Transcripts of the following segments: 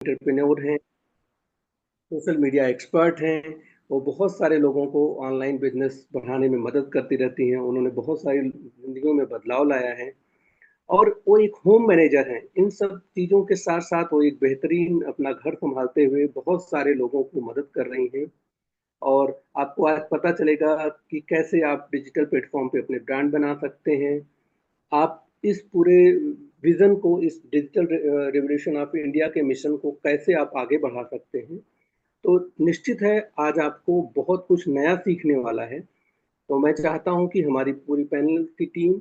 Entrepreneur हैं, social media expert हैं। वो बहुत सारे लोगों को ऑनलाइन बिजनेस बढ़ाने में मदद करती रहती हैं। उन्होंने बहुत सारी जिंदगियों में बदलाव लाया है और वो एक होम मैनेजर हैं। इन सब चीज़ों के साथ साथ वो एक बेहतरीन अपना घर संभालते हुए बहुत सारे लोगों को मदद कर रही हैं। और आपको आज पता चलेगा कि कैसे आप डिजिटल प्लेटफॉर्म पे अपने ब्रांड बना सकते हैं। आप इस पूरे विजन को, इस डिजिटल रिवॉल्यूशन ऑफ इंडिया के मिशन को कैसे आप आगे बढ़ा सकते हैं। तो निश्चित है आज आपको बहुत कुछ नया सीखने वाला है। तो मैं चाहता हूं कि हमारी पूरी पैनल की टीम,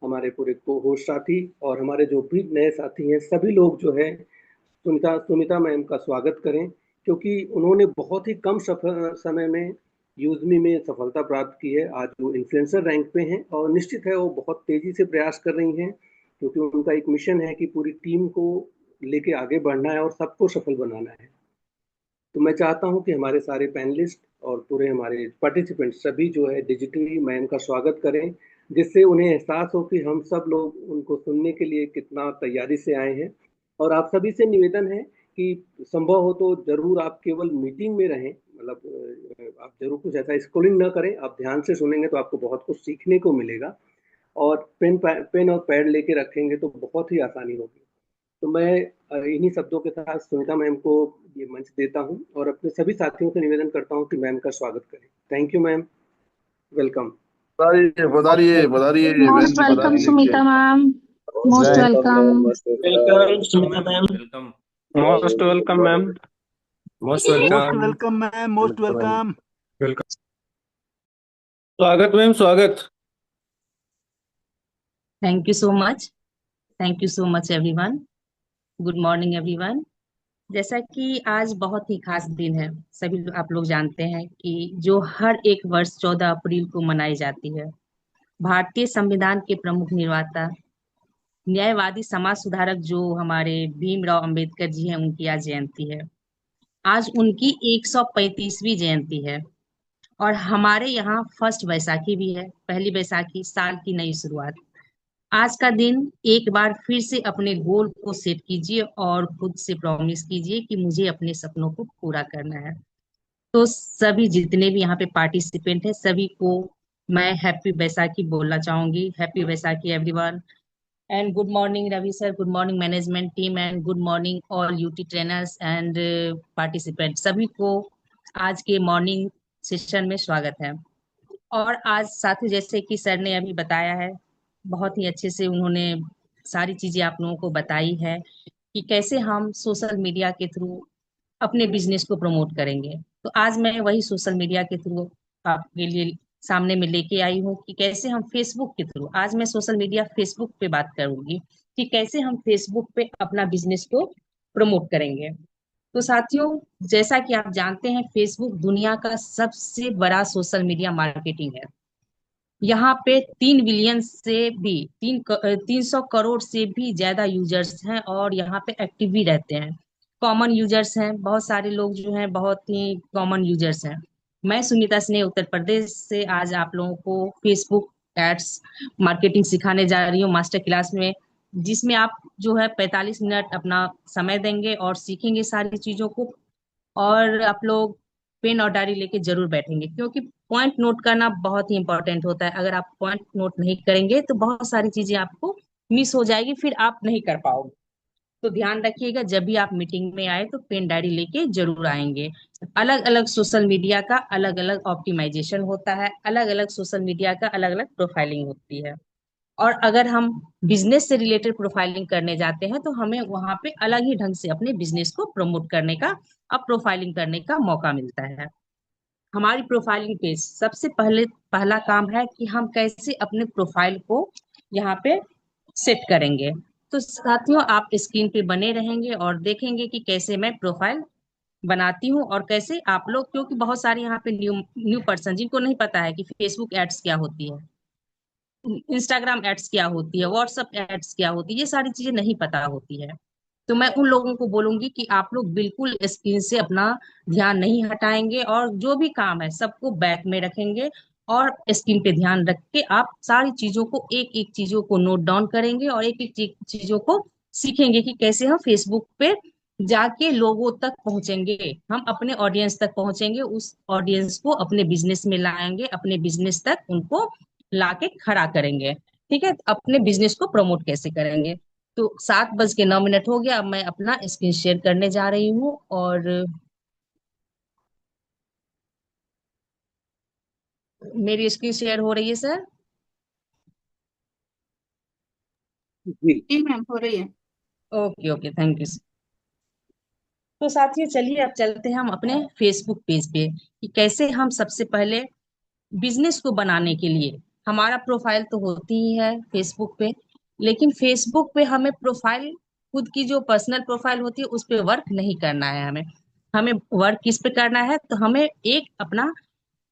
हमारे पूरे को होस्ट साथी और हमारे जो भी नए साथी हैं, सभी लोग जो है सुनीता सुनीता मैम का स्वागत करें, क्योंकि उन्होंने बहुत ही कम समय में यूजमी में सफलता प्राप्त की है। आज वो इन्फ्लुएंसर रैंक पे हैं और निश्चित है वो बहुत तेजी से प्रयास कर रही हैं, क्योंकि उनका एक मिशन है कि पूरी टीम को लेके आगे बढ़ना है और सबको सफल बनाना है। तो मैं चाहता हूं कि हमारे सारे पैनलिस्ट और पूरे हमारे पार्टिसिपेंट सभी जो है डिजिटली मैम का स्वागत करें, जिससे उन्हें एहसास हो कि हम सब लोग उनको सुनने के लिए कितना तैयारी से आए हैं। और आप सभी से निवेदन है कि संभव हो तो जरूर आप केवल मीटिंग में रहें, मतलब आप जरूर कुछ ऐसा स्क्रॉलिंग ना करें। आप ध्यान से सुनेंगे तो आपको बहुत कुछ सीखने को मिलेगा और पेन और पैड लेके रखेंगे तो बहुत ही आसानी होगी। तो मैं इन्हीं शब्दों के साथ सुनीता मैम को ये मंच देता हूं और अपने सभी साथियों से निवेदन करता हूं कि मैम का स्वागत करें। Thank you ma'am, welcome. बताइए बताइए बताइए बहन मोस्ट जी, वेलकम बताइए। Sumita ma'am. Most welcome. Welcome Sumita ma'am. Welcome. Most welcome ma'am. Most most welcome. Welcome ma'am, most welcome. Welcome. स्वागत मैम, स्वागत। Thank you so much. Thank you so much everyone. Good morning everyone. जैसा कि आज बहुत ही खास दिन है, सभी आप लोग जानते हैं कि जो हर एक वर्ष 14 अप्रैल को मनाई जाती है। भारतीय संविधान के प्रमुख निर्माता, न्यायवादी, समाज सुधारक जो हमारे भीमराव अंबेडकर जी हैं, उनकी आज जयंती है। आज उनकी 135वीं जयंती है। और हमारे यहाँ फर्स्ट बैसाखी भी है, पहली बैसाखी, साल की नई शुरुआत। आज का दिन एक बार फिर से अपने गोल को सेट कीजिए और खुद से प्रॉमिस कीजिए कि मुझे अपने सपनों को पूरा करना है। तो सभी जितने भी यहाँ पे पार्टिसिपेंट हैं, सभी को मैं हैप्पी बैसाखी बोलना चाहूंगी। Happy Baisakhi everyone. And good morning Ravi sir, good morning management team, and good morning all UT trainers and participant, सभी को आज के मॉर्निंग सेशन में स्वागत है। और आज साथी जैसे कि सर ने अभी बताया है, बहुत ही अच्छे से उन्होंने सारी चीजें आप लोगों को बताई है कि कैसे हम सोशल मीडिया के थ्रू अपने बिजनेस को प्रमोट करेंगे। तो आज मैं वही सोशल मीडिया के थ्रू आपके लिए सामने में लेके आई हूँ कि कैसे हम फेसबुक के थ्रू, आज मैं सोशल मीडिया फेसबुक पे बात करूंगी कि कैसे हम फेसबुक पे अपना बिजनेस को प्रमोट करेंगे। तो साथियों, जैसा कि आप जानते हैं, फेसबुक दुनिया का सबसे बड़ा सोशल मीडिया मार्केटिंग है। यहाँ पे 3 बिलियन से भी 300 करोड़ से भी ज्यादा यूजर्स हैं और यहाँ पे एक्टिव भी रहते हैं। कॉमन यूजर्स हैं, बहुत सारे लोग जो हैं बहुत ही कॉमन यूजर्स हैं। मैं सुनीता स्नेह उत्तर प्रदेश से आज आप लोगों को फेसबुक एड्स मार्केटिंग सिखाने जा रही हूँ मास्टर क्लास में, जिसमें आप जो है 45 मिनट अपना समय देंगे और सीखेंगे सारी चीजों को। और आप लोग पेन और डायरी लेके जरूर बैठेंगे, क्योंकि पॉइंट नोट करना बहुत ही इंपॉर्टेंट होता है। अगर आप पॉइंट नोट नहीं करेंगे तो बहुत सारी चीजें आपको मिस हो जाएगी, फिर आप नहीं कर पाओगे। तो ध्यान रखिएगा, जब भी आप मीटिंग में आए तो पेन डायरी लेके जरूर आएंगे। अलग अलग सोशल मीडिया का अलग अलग ऑप्टिमाइजेशन होता है, अलग अलग सोशल मीडिया का अलग अलग प्रोफाइलिंग होती है। और अगर हम बिजनेस से रिलेटेड प्रोफाइलिंग करने जाते हैं तो हमें वहां पे अलग ही ढंग से अपने बिजनेस को प्रमोट करने का, अब प्रोफाइलिंग करने का मौका मिलता है। हमारी प्रोफाइलिंग पेज सबसे पहला काम है कि हम कैसे अपने प्रोफाइल को यहाँ पे सेट करेंगे। तो साथियों, आप स्क्रीन पे बने रहेंगे और देखेंगे कि कैसे मैं प्रोफाइल बनाती हूँ और कैसे आप लोग, क्योंकि बहुत सारे यहाँ पे न्यू न्यू पर्सन जिनको नहीं पता है कि फेसबुक एड्स क्या होती है, इंस्टाग्राम एड्स क्या होती है, व्हाट्सएप एड्स क्या होती है, ये सारी चीजें नहीं पता होती है। तो मैं उन लोगों को बोलूंगी कि आप लोग बिल्कुल स्क्रीन से अपना ध्यान नहीं हटाएंगे और जो भी काम है सबको बैक में रखेंगे और स्क्रीन पे ध्यान रख के आप सारी चीजों को, एक एक चीजों को नोट डाउन करेंगे और एक एक चीजों को सीखेंगे कि कैसे हम फेसबुक पे जाके लोगों तक पहुंचेंगे, हम अपने ऑडियंस तक पहुंचेंगे, उस ऑडियंस को अपने बिजनेस में लाएंगे, अपने बिजनेस तक उनको लाके खड़ा करेंगे। ठीक है, अपने बिजनेस को प्रमोट कैसे करेंगे। तो 7:09 हो गया, अब मैं अपना स्क्रीन शेयर करने जा रही हूँ। और मेरी स्क्रीन शेयर हो रही है सर? जी। जी मैम, हो रही है। Okay okay, thank you. तो साथियों चलिए अब चलते हैं हम अपने फेसबुक पेज पे, कि कैसे हम सबसे पहले बिजनेस को बनाने के लिए, हमारा प्रोफाइल तो होती ही है फेसबुक पे, लेकिन फेसबुक पे हमें प्रोफाइल, खुद की जो पर्सनल प्रोफाइल होती है उस पे वर्क नहीं करना है। हमें हमें वर्क किस पे करना है, तो हमें एक अपना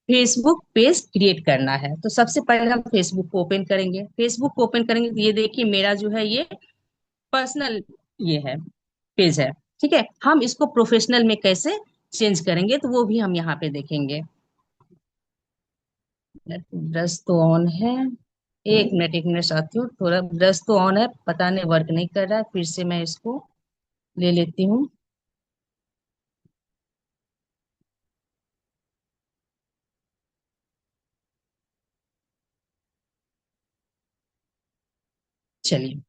फेसबुक पेज क्रिएट करना है। तो सबसे पहले हम फेसबुक को ओपन करेंगे। फेसबुक को ओपन करेंगे तो ये देखिए मेरा जो है ये पर्सनल ये है, पेज है। ठीक है, हम इसको प्रोफेशनल में कैसे चेंज करेंगे तो वो भी हम यहाँ पे देखेंगे। ब्रश तो ऑन है, एक मिनट साथियों, थोड़ा ब्रश तो ऑन है, पता नहीं वर्क नहीं कर रहा है, फिर से मैं इसको ले लेती हूँ। चलिए,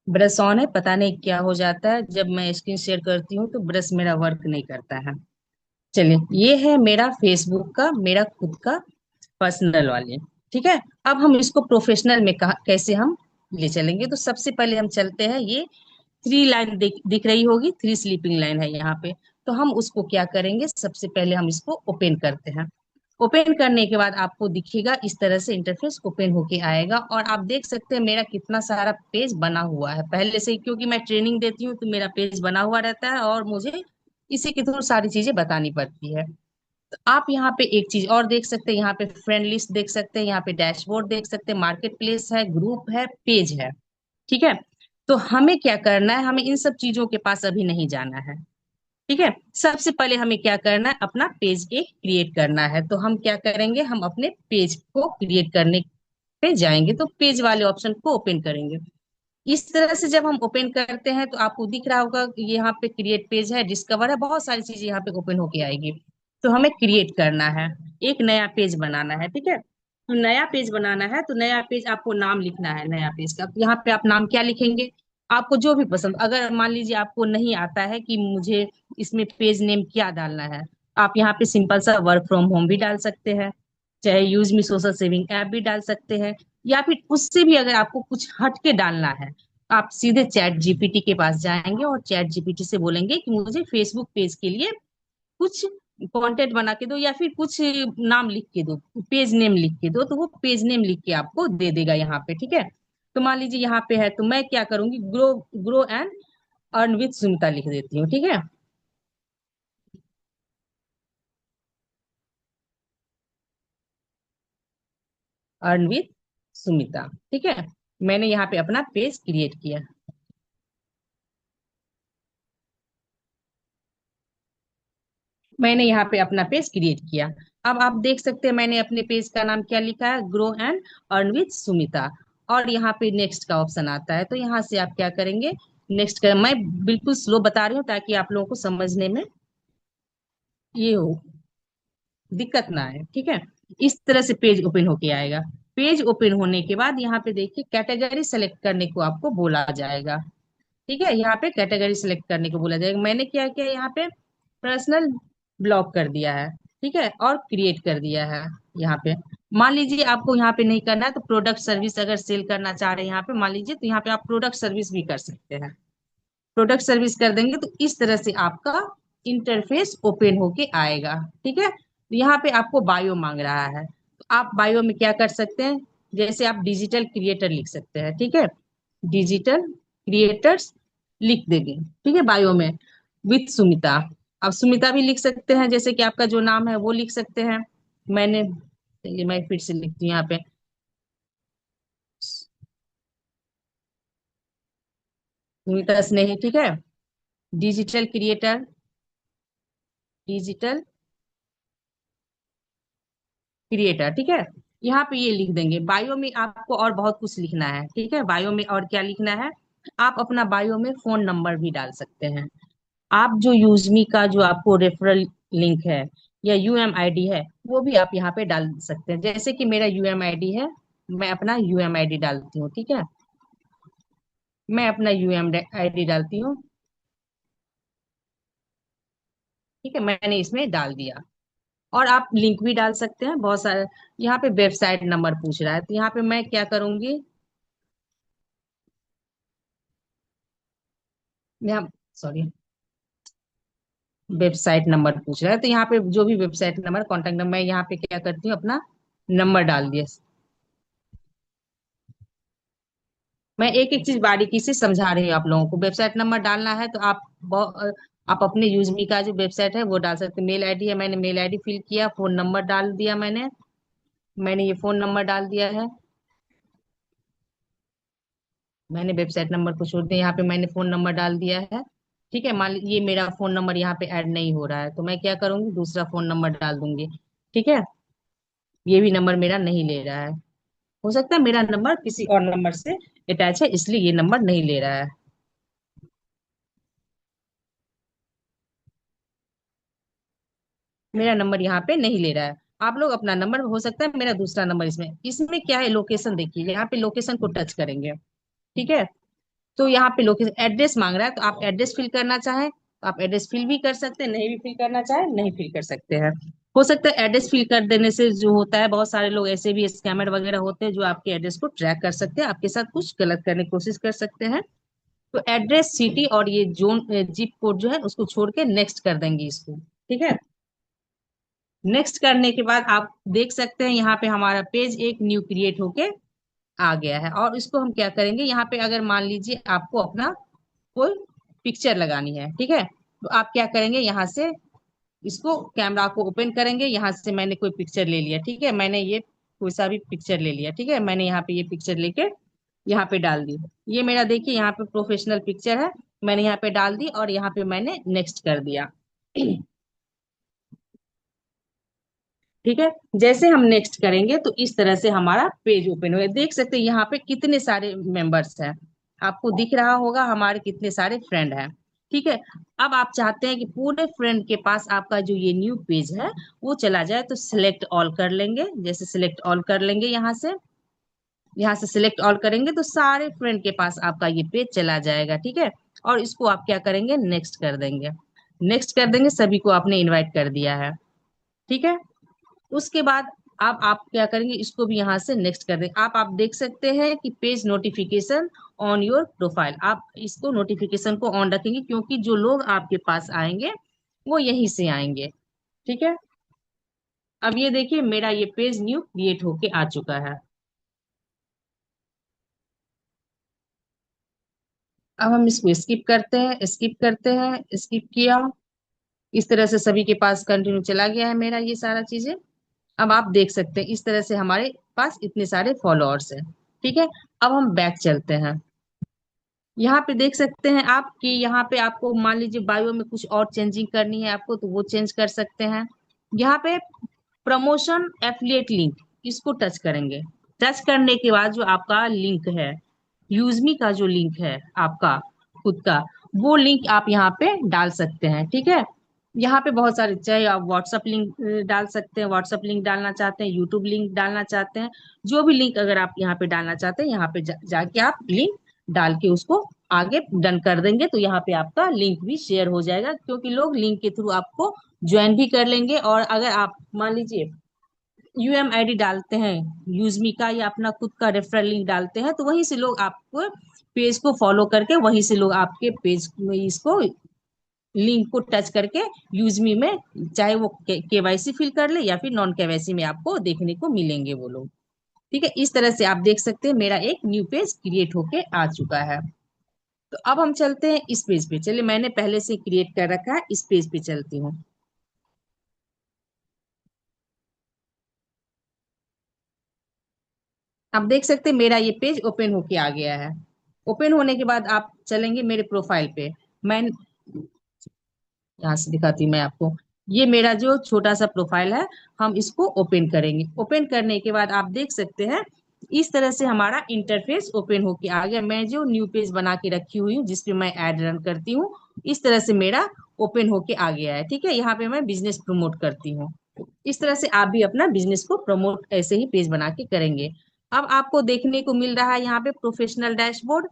ब्रश ऑन है, पता नहीं क्या हो जाता है जब मैं स्क्रीन शेयर करती हूँ तो ब्रश मेरा वर्क नहीं करता है। चलिए, ये है मेरा फेसबुक का, मेरा खुद का पर्सनल वाले। ठीक है, अब हम इसको प्रोफेशनल में कैसे हम ले चलेंगे। तो सबसे पहले हम चलते हैं, ये 3 लाइन दिख रही होगी, 3 स्लीपिंग लाइन है यहाँ पे। तो हम उसको क्या करेंगे, सबसे पहले हम इसको ओपन करते हैं। ओपन करने के बाद आपको दिखेगा इस तरह से इंटरफेस ओपन होके आएगा, और आप देख सकते हैं मेरा कितना सारा पेज बना हुआ है पहले से ही, क्योंकि मैं ट्रेनिंग देती हूँ तो मेरा पेज बना हुआ रहता है और मुझे इसी के थ्रू सारी चीजें बतानी पड़ती है। तो आप यहाँ पे एक चीज और देख सकते हैं, यहाँ पे फ्रेंड लिस्ट देख सकते हैं, यहाँ पे डैशबोर्ड देख सकते हैं, मार्केट प्लेस है, ग्रुप है, पेज है। ठीक है, तो हमें क्या करना है, हमें इन सब चीजों के पास अभी नहीं जाना है। ठीक है, सबसे पहले हमें क्या करना है, अपना पेज एक क्रिएट करना है। तो हम क्या करेंगे, हम अपने पेज को क्रिएट करने पे जाएंगे, तो पेज वाले ऑप्शन को ओपन करेंगे। इस तरह से जब हम ओपन करते हैं तो आपको दिख रहा होगा कि यहाँ पे क्रिएट पेज है, डिस्कवर है, बहुत सारी चीजें यहाँ पे ओपन होके आएगी। तो हमें क्रिएट करना है, एक नया पेज बनाना है। ठीक है, तो नया पेज बनाना है, तो नया पेज आपको नाम लिखना है नया पेज का। यहाँ पे आप नाम क्या लिखेंगे, आपको जो भी पसंद, अगर मान लीजिए आपको नहीं आता है कि मुझे इसमें पेज नेम क्या डालना है, आप यहाँ पे सिंपल सा वर्क फ्रॉम होम भी डाल सकते हैं, चाहे use me social saving app भी डाल सकते हैं, या फिर उससे भी अगर आपको कुछ हट के डालना है, आप सीधे चैट जीपीटी के पास जाएंगे और चैट जीपीटी से बोलेंगे कि मुझे फेसबुक पेज के लिए कुछ कंटेंट बना के दो, या फिर कुछ नाम लिख के दो, पेज नेम लिख के दो, तो वो पेज नेम लिख के आपको दे देगा यहाँ पे। ठीक है, तो मान लीजिए यहाँ पे है, तो मैं क्या करूंगी, grow grow and earn with Sumita लिख देती हूँ। ठीक है, अर्न विथ सुमिता। ठीक है, मैंने यहाँ पे अपना पेज क्रिएट किया। मैंने यहाँ पे अपना पेज क्रिएट किया। अब आप देख सकते हैं मैंने अपने पेज का नाम क्या लिखा है, grow and earn with Sumita. और यहाँ पे नेक्स्ट का ऑप्शन आता है, तो यहाँ से आप क्या करेंगे, नेक्स्ट कर, मैं बिल्कुल स्लो बता रही हूँ ताकि आप लोगों को समझने में ये हो, दिक्कत ना आए। ठीक है, इस तरह से पेज ओपन होके आएगा। पेज ओपन होने के बाद यहाँ पे देखिए कैटेगरी सेलेक्ट करने को आपको बोला जाएगा। ठीक है, यहाँ पे कैटेगरी सिलेक्ट करने को बोला जाएगा। मैंने क्या किया, यहाँ पे पर्सनल ब्लॉक कर दिया है। ठीक है, और क्रिएट कर दिया है यहाँ पे। मान लीजिए आपको यहाँ पे नहीं करना है, तो प्रोडक्ट सर्विस अगर सेल करना चाह रहे हैं यहाँ पे, मान लीजिए, तो यहाँ पे आप प्रोडक्ट सर्विस भी कर सकते हैं। प्रोडक्ट सर्विस कर देंगे तो इस तरह से आपका इंटरफेस ओपन होके आएगा। ठीक है, तो यहाँ पे आपको बायो मांग रहा है, तो आप बायो में क्या कर सकते हैं, जैसे आप डिजिटल क्रिएटर लिख सकते हैं। ठीक है, डिजिटल क्रिएटर्स लिख देंगे। ठीक है, बायो में विथ सुमिता, आप सुमिता भी लिख सकते हैं, जैसे कि आपका जो नाम है वो लिख सकते हैं। मैंने, चलिए मैं फिर से लिखती हूँ यहाँ पे, सुमिता स्नेही। ठीक है, डिजिटल क्रिएटर, डिजिटल क्रिएटर। ठीक है, यहाँ पे ये लिख देंगे। बायो में आपको और बहुत कुछ लिखना है। ठीक है, बायो में और क्या लिखना है, आप अपना बायो में फोन नंबर भी डाल सकते हैं। आप जो यूजमी का जो आपको रेफरल लिंक है या यूएमआईडी है वो भी आप यहाँ पे डाल सकते हैं। जैसे कि मेरा यूएमआईडी है, मैं अपना यूएमआईडी डालती हूँ। ठीक है, मैं अपना यूएमआईडी डालती हूँ। ठीक है, मैंने इसमें डाल दिया। और आप लिंक भी डाल सकते हैं बहुत सारे। यहाँ पे वेबसाइट नंबर पूछ रहा है, तो यहाँ पे मैं क्या करूंगी, यहाँ सॉरी वेबसाइट नंबर पूछ रहा है, तो यहाँ पे जो भी वेबसाइट नंबर, कॉन्टेक्ट नंबर, मैं यहाँ पे क्या करती हूँ, अपना नंबर डाल दिया। मैं एक एक चीज बारीकी से समझा रही हूँ आप लोगों को। वेबसाइट नंबर डालना है तो आप अपने यूजमी का जो वेबसाइट है वो डाल सकते हैं। मेल आईडी है, मैंने मेल आईडी फिल किया। फोन नंबर डाल दिया मैंने ये फोन नंबर डाल दिया है। मैंने वेबसाइट नंबर को छोड़ दिया, यहाँ पे मैंने फोन नंबर डाल दिया है। ठीक है, मान लीजिए ये मेरा फोन नंबर यहाँ पे ऐड नहीं हो रहा है, तो मैं क्या करूंगी, दूसरा फोन नंबर डाल दूंगी। ठीक है, ये भी नंबर मेरा नहीं ले रहा है। हो सकता है मेरा नंबर किसी और नंबर से अटैच है, इसलिए ये नंबर नहीं ले रहा है। मेरा नंबर यहाँ पे नहीं ले रहा है। आप लोग अपना नंबर, हो सकता है मेरा दूसरा नंबर इसमें इसमें क्या है, लोकेशन देखिए, यहाँ पे लोकेशन को टच करेंगे। ठीक है, तो यहाँ पे लोकेशन एड्रेस मांग रहा है, तो आप एड्रेस फिल करना चाहें तो आप एड्रेस फिल भी कर सकते हैं, नहीं भी फिल करना चाहें नहीं फिल कर सकते हैं। हो सकता है एड्रेस फिल कर देने से जो होता है, बहुत सारे लोग ऐसे भी स्कैमर वगैरह होते हैं जो आपके एड्रेस को ट्रैक कर सकते हैं, आपके साथ कुछ गलत करने की कोशिश कर सकते हैं। तो एड्रेस, सिटी और ये जोन, जिप कोड जो है उसको छोड़ के नेक्स्ट कर देंगे इसको। ठीक है, नेक्स्ट करने के बाद आप देख सकते हैं यहाँ पे हमारा पेज एक न्यू क्रिएट होके आ गया है। और इसको हम क्या करेंगे, यहाँ पे अगर मान लीजिए आपको अपना कोई पिक्चर लगानी है, ठीक है, तो आप क्या करेंगे, यहाँ से इसको कैमरा को ओपन करेंगे। यहाँ से मैंने कोई पिक्चर ले लिया, ठीक है, मैंने ये कोई सा भी पिक्चर ले लिया। ठीक है, मैंने यहाँ पे ये पिक्चर लेके यहाँ पे डाल दी। ये मेरा देखिए यहाँ पे प्रोफेशनल पिक्चर है, मैंने यहाँ पे डाल दी और यहाँ पे मैंने नेक्स्ट कर दिया। ठीक है, जैसे हम नेक्स्ट करेंगे तो इस तरह से हमारा पेज ओपन होगा। देख सकते हैं यहाँ पे कितने सारे मेंबर्स हैं, आपको दिख रहा होगा हमारे कितने सारे फ्रेंड हैं। ठीक है, अब आप चाहते हैं कि पूरे फ्रेंड के पास आपका जो ये न्यू पेज है वो चला जाए, तो सिलेक्ट ऑल कर लेंगे। जैसे सिलेक्ट ऑल कर लेंगे, यहाँ से सिलेक्ट ऑल करेंगे तो सारे फ्रेंड के पास आपका ये पेज चला जाएगा। ठीक है, और इसको आप क्या करेंगे, नेक्स्ट कर देंगे। नेक्स्ट कर देंगे, सभी को आपने इनवाइट कर दिया है। ठीक है, उसके बाद अब आप क्या करेंगे, इसको भी यहाँ से नेक्स्ट कर देंगे। आप देख सकते हैं कि page notification on your profile, आप इसको नोटिफिकेशन को ऑन रखेंगे क्योंकि जो लोग आपके पास आएंगे वो यहीं से आएंगे। ठीक है, अब ये देखिए मेरा ये पेज न्यू क्रिएट होके आ चुका है। अब हम इसको स्किप किया। इस तरह से सभी के पास कंटिन्यू चला गया है मेरा ये सारा चीजें। अब आप देख सकते हैं इस तरह से हमारे पास इतने सारे फॉलोअर्स हैं। ठीक है, अब हम बैक चलते हैं। यहाँ पे देख सकते हैं आप कि यहाँ पे आपको मान लीजिए बायो में कुछ और चेंजिंग करनी है आपको, तो वो चेंज कर सकते हैं। यहाँ पे प्रमोशन एफिलिएट लिंक, इसको टच करेंगे। टच करने के बाद जो आपका लिंक है, यूजमी का जो लिंक है आपका खुद का, वो लिंक आप यहाँ पे डाल सकते हैं। ठीक है, यहाँ पे बहुत सारे, चाहे आप व्हाट्सअप लिंक डाल सकते हैं, व्हाट्सअप लिंक डालना चाहते हैं, यूट्यूब लिंक डालना चाहते हैं, जो भी लिंक अगर आप यहाँ पे डालना चाहते हैं, यहाँ पे जाके आप लिंक डाल के उसको आगे डन कर देंगे, तो यहाँ पे आपका लिंक भी शेयर हो जाएगा, क्योंकि लोग लिंक के थ्रू आपको ज्वाइन भी कर लेंगे। और अगर आप मान लीजिए यूएमआईडी डालते हैं यूजमी का या अपना खुद का रेफरल लिंक डालते हैं, तो वहीं से लोग आपको पेज को फॉलो करके वहीं से लोग आपके पेज में इसको लिंक को टच करके यूजमी में, चाहे वो केवाईसी फिल कर ले या फिर नॉन केवाईसी में आपको देखने को मिलेंगे वो लोग। ठीक है, इस तरह से आप देख सकते हैं मेरा एक न्यू पेज क्रिएट होके आ चुका है। तो अब हम चलते हैं इस पेज पे। चलिए, मैंने पहले से क्रिएट कर रखा है, इस पेज पे चलती हूँ। आप देख सकते हैं मेरा ये पेज ओपन होके आ गया है। ओपन होने के बाद आप चलेंगे मेरे प्रोफाइल पे। मैं यहाँ से दिखाती हूँ मैं आपको, ये मेरा जो छोटा सा प्रोफाइल है, हम इसको ओपन करेंगे। ओपन करने के बाद आप देख सकते हैं इस तरह से हमारा इंटरफेस ओपन होके आ गया। मैं जो न्यू पेज बना के रखी हुई हूँ जिसपे मैं ऐड रन करती हूँ, इस तरह से मेरा ओपन होके आ गया है। ठीक है, यहाँ पे मैं बिजनेस प्रमोट करती हूँ। इस तरह से आप भी अपना बिजनेस को प्रमोट ऐसे ही पेज बना के करेंगे। अब आपको देखने को मिल रहा है यहाँ पे प्रोफेशनल डैशबोर्ड,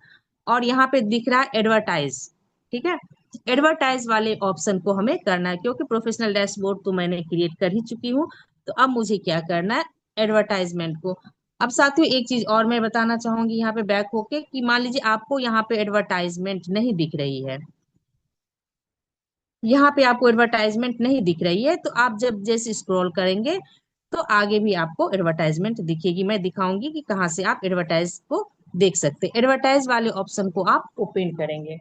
और यहाँ पे दिख रहा है एडवर्टाइज। ठीक है, एडवर्टाइज वाले ऑप्शन को हमें करना है, क्योंकि प्रोफेशनल डैशबोर्ड तो मैंने क्रिएट कर ही चुकी हूँ। तो अब मुझे क्या करना है, एडवर्टाइजमेंट को। अब साथियों एक चीज और मैं बताना चाहूंगी यहाँ पे बैक होके, कि मान लीजिए आपको यहाँ पे एडवर्टाइजमेंट नहीं दिख रही है, यहाँ पे आपको एडवर्टाइजमेंट नहीं दिख रही है, तो आप जब जैसे स्क्रॉल करेंगे तो आगे भी आपको एडवर्टाइजमेंट दिखेगी। मैं दिखाऊंगी कि कहाँ से आप एडवर्टाइज को देख सकते हैं। एडवर्टाइज वाले ऑप्शन को आप ओपन करेंगे।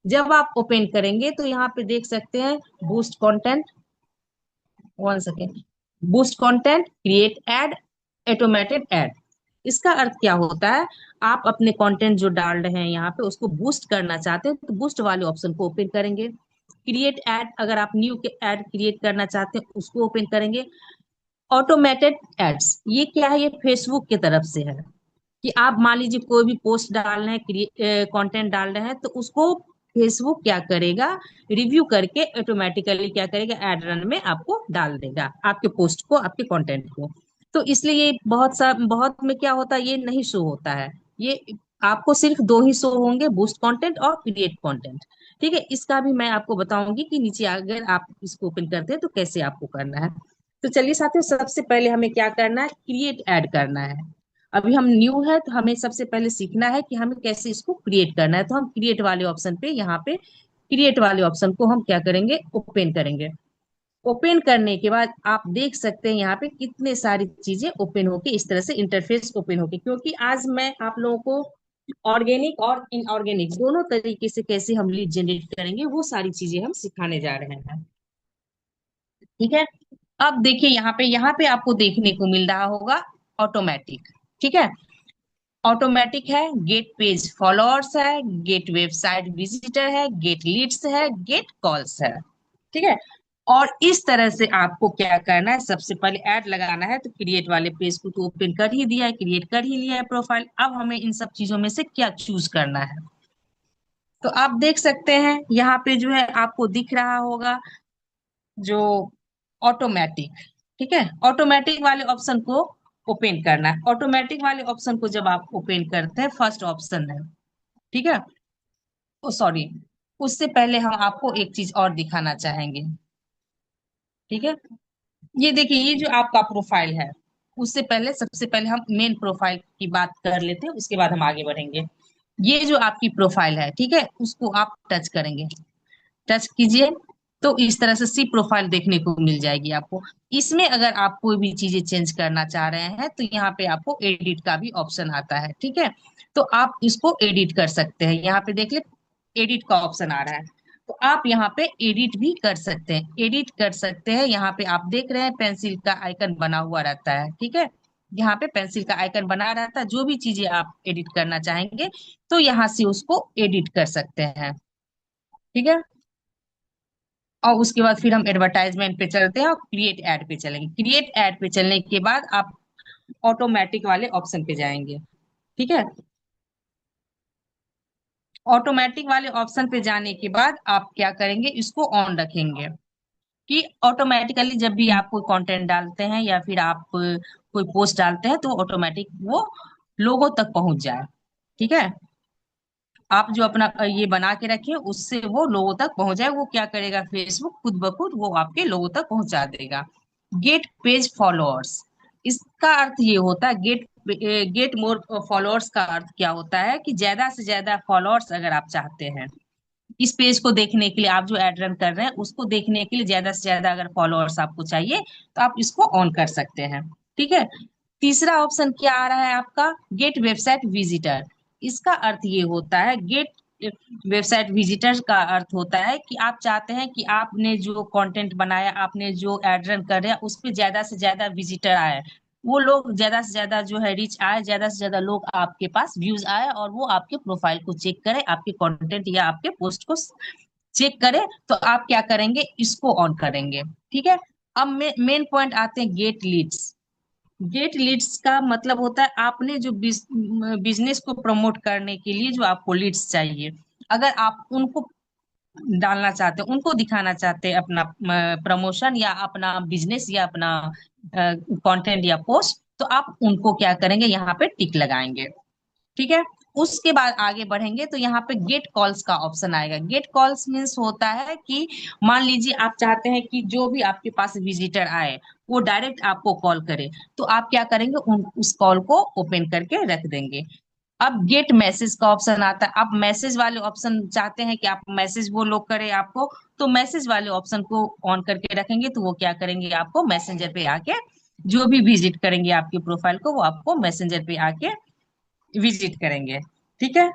जब आप ओपन करेंगे तो यहाँ पे देख सकते हैं boost content, 1 second, boost content, create ad, automated ad. इसका अर्थ क्या होता है, आप अपने कंटेंट जो डाल रहे हैं यहाँ पे उसको बूस्ट करना चाहते हैं तो बूस्ट वाले ऑप्शन को ओपन करेंगे। क्रिएट एड, अगर आप न्यू एड क्रिएट करना चाहते हैं उसको ओपन करेंगे। ऑटोमेटेड एड्स, ये क्या है, ये फेसबुक की तरफ से है कि आप मान लीजिए कोई भी पोस्ट डाल रहे हैं, कंटेंट डाल रहे हैं, तो उसको फेसबुक क्या करेगा, रिव्यू करके ऑटोमेटिकली क्या करेगा, एड रन में आपको डाल देगा आपके पोस्ट को, आपके कंटेंट को। तो इसलिए ये बहुत में क्या होता है, ये नहीं शो होता है। ये आपको सिर्फ दो ही शो होंगे, बूस्ट कंटेंट और क्रिएट कंटेंट। ठीक है, इसका भी मैं आपको बताऊंगी कि नीचे अगर आप इसको ओपन करते हैं तो कैसे आपको करना है। तो चलिए साथियों, सबसे पहले हमें क्या करना है, क्रिएट ऐड करना है। अभी हम न्यू है तो हमें सबसे पहले सीखना है कि हमें कैसे इसको क्रिएट करना है। तो हम क्रिएट वाले ऑप्शन पे, यहाँ पे क्रिएट वाले ऑप्शन को हम क्या करेंगे, ओपन करेंगे। ओपन करने के बाद आप देख सकते हैं यहाँ पे कितने सारी चीजें ओपन होके, इस तरह से इंटरफेस ओपन होके, क्योंकि आज मैं आप लोगों को ऑर्गेनिक और इनऑर्गेनिक दोनों तरीके से कैसे हम लीड जनरेट करेंगे वो सारी चीजें हम सिखाने जा रहे हैं। ठीक है, अब देखिए यहाँ पे आपको देखने को मिल रहा होगा ऑटोमेटिक। ठीक है, ऑटोमेटिक है, गेट पेज फॉलोअर्स है, गेट वेबसाइट विजिटर है, गेट लीड्स है, गेट कॉल्स है। ठीक है, और इस तरह से आपको क्या करना है, सबसे पहले ऐड लगाना है। तो क्रिएट वाले पेज को तो ओपन कर ही दिया है, क्रिएट कर ही लिया है प्रोफाइल। अब हमें इन सब चीजों में से क्या चूज करना है, तो आप देख सकते हैं यहाँ पे जो है आपको दिख रहा होगा जो ऑटोमेटिक। ठीक है, ऑटोमेटिक वाले ऑप्शन को ओपन करना है। ऑटोमेटिक वाले ऑप्शन को जब आप ओपन करते हैं, फर्स्ट ऑप्शन है। ठीक है, ओ सॉरी, उससे पहले हम आपको एक चीज और दिखाना चाहेंगे। ठीक है, ये देखिए, ये जो आपका प्रोफाइल है, उससे पहले सबसे पहले हम मेन प्रोफाइल की बात कर लेते हैं, उसके बाद हम आगे बढ़ेंगे। ये जो आपकी प्रोफाइल है, ठीक है, उसको आप टच करेंगे, टच कीजिए तो इस तरह से सी प्रोफाइल देखने को मिल जाएगी आपको। इसमें अगर आप कोई भी चीजें चेंज करना चाह रहे हैं तो यहाँ पे आपको एडिट का भी ऑप्शन आता है। ठीक है, तो आप इसको एडिट कर सकते हैं। यहाँ पे देख ले, एडिट का ऑप्शन आ रहा है, तो आप यहाँ पे एडिट भी कर सकते हैं, एडिट कर सकते हैं। यहाँ पे आप देख रहे हैं पेंसिल का आइकन बना हुआ रहता है। ठीक है, यहाँ पे पेंसिल का आइकन बना रहता है, जो भी चीजें आप एडिट करना चाहेंगे तो यहाँ से उसको एडिट कर सकते हैं। ठीक है, और उसके बाद फिर हम एडवर्टाइजमेंट पे चलते हैं और क्रिएट ऐड पे चलेंगे। क्रिएट ऐड पे चलने के बाद आप ऑटोमेटिक वाले ऑप्शन पे जाएंगे। ठीक है, ऑटोमेटिक वाले ऑप्शन पे जाने के बाद आप क्या करेंगे, इसको ऑन रखेंगे कि ऑटोमेटिकली जब भी आप कोई कंटेंट डालते हैं या फिर आप कोई पोस्ट डालते हैं तो ऑटोमेटिक वो लोगों तक पहुंच जाए। ठीक है, आप जो अपना ये बना के रखे उससे वो लोगों तक पहुंच जाए। वो क्या करेगा, फेसबुक खुद ब खुद वो आपके लोगों तक पहुंचा देगा। गेट पेज फॉलोअर्स, इसका अर्थ ये होता है, गेट मोर फॉलोअर्स का अर्थ क्या होता है कि ज्यादा से ज्यादा फॉलोअर्स अगर आप चाहते हैं इस पेज को देखने के लिए, आप जो एड रन कर रहे हैं उसको देखने के लिए ज्यादा से ज्यादा अगर फॉलोअर्स आपको चाहिए तो आप इसको ऑन कर सकते हैं। ठीक है, तीसरा ऑप्शन क्या आ रहा है आपका, गेट वेबसाइट विजिटर। इसका अर्थ ये होता है, गेट वेबसाइट विजिटर का अर्थ होता है कि आप चाहते हैं कि आपने जो कंटेंट बनाया, आपने जो एड रन कर रहे हैं उस पर ज्यादा से ज्यादा विजिटर आए, वो लोग ज्यादा से ज्यादा जो है रीच आए, ज्यादा से ज्यादा लोग आपके पास व्यूज आए और वो आपके प्रोफाइल को चेक करें, आपके कंटेंट या आपके पोस्ट को चेक करें। तो आप क्या करेंगे, इसको ऑन करेंगे। ठीक है, अब मेन पॉइंट आते हैं गेट लीड्स। गेट लीड्स का मतलब होता है आपने जो बिजनेस को प्रमोट करने के लिए जो आपको लीड्स चाहिए, अगर आप उनको डालना चाहते हैं, उनको दिखाना चाहते हैं अपना प्रमोशन या अपना बिजनेस या अपना कंटेंट या पोस्ट, तो आप उनको क्या करेंगे, यहाँ पे टिक लगाएंगे। ठीक है। उसके बाद आगे बढ़ेंगे तो यहाँ पे गेट कॉल्स का ऑप्शन आएगा। गेट कॉल्स मीन्स होता है कि मान लीजिए आप चाहते हैं कि जो भी आपके पास विजिटर आए वो डायरेक्ट आपको कॉल करे, तो आप क्या करेंगे, उस कॉल को ओपन करके रख देंगे। अब गेट मैसेज का ऑप्शन आता है। आप मैसेज वाले ऑप्शन चाहते हैं कि आप मैसेज वो लोग करें आपको, तो मैसेज वाले ऑप्शन को ऑन करके रखेंगे तो वो क्या करेंगे, आपको मैसेंजर पे आके जो भी विजिट करेंगे आपके प्रोफाइल को, वो आपको मैसेंजर पे आके विजिट करेंगे। ठीक है।